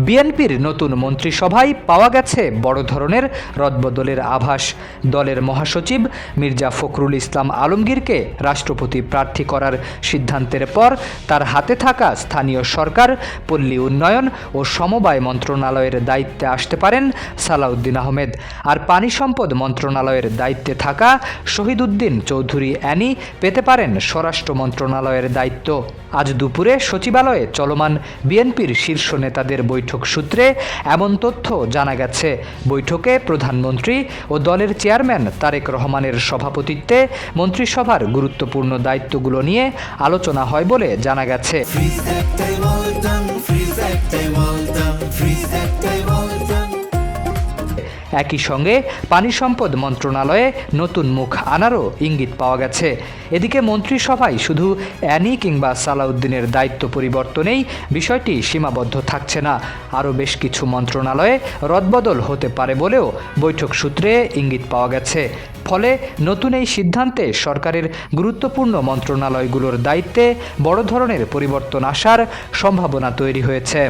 বিএনপির নতুন মন্ত্রিসভায় পাওয়া গেছে বড় ধরনের রদবদলের আভাস। দলের মহাসচিব মির্জা ফখরুল ইসলাম আলমগীরকে রাষ্ট্রপতি প্রার্থী করার সিদ্ধান্তের পর তার হাতে থাকা স্থানীয় সরকার, পল্লী উন্নয়ন ও সমবায় মন্ত্রণালয়ের দায়িত্বে আসতে পারেন সালাউদ্দিন আহমেদ। আর পানি সম্পদ মন্ত্রণালয়ের দায়িত্বে থাকা শহীদ উদ্দিন চৌধুরী অ্যানি পেতে পারেন স্বরাষ্ট্র মন্ত্রণালয়ের দায়িত্ব। আজ দুপুরে সচিবালয়ে চলমান বিএনপির শীর্ষ নেতাদের বৈঠক সূত্রে এমন তথ্য জানা গেছে। বৈঠকে প্রধানমন্ত্রী ও দলের চেয়ারম্যান তারেক রহমানের সভাপতিত্বে মন্ত্রিসভার গুরুত্বপূর্ণ দায়িত্বগুলো নিয়ে আলোচনা হয় বলে জানা গেছে। একই সঙ্গে পানি সম্পদ মন্ত্রণালয়ে নতুন মুখ আনারও ইঙ্গিত পাওয়া গেছে। এদিকে মন্ত্রিসভায় শুধু অ্যানি কিংবা সালাউদ্দিনের দায়িত্ব পরিবর্তনেই বিষয়টি সীমাবদ্ধ থাকছে না, আরও বেশ কিছু মন্ত্রণালয়ে রদবদল হতে পারে বলেও বৈঠক সূত্রে ইঙ্গিত পাওয়া গেছে। ফলে নতুন এই সিদ্ধান্তে সরকারের গুরুত্বপূর্ণ মন্ত্রণালয়গুলোর দায়িত্বে বড় ধরনের পরিবর্তন আসার সম্ভাবনা তৈরি হয়েছে।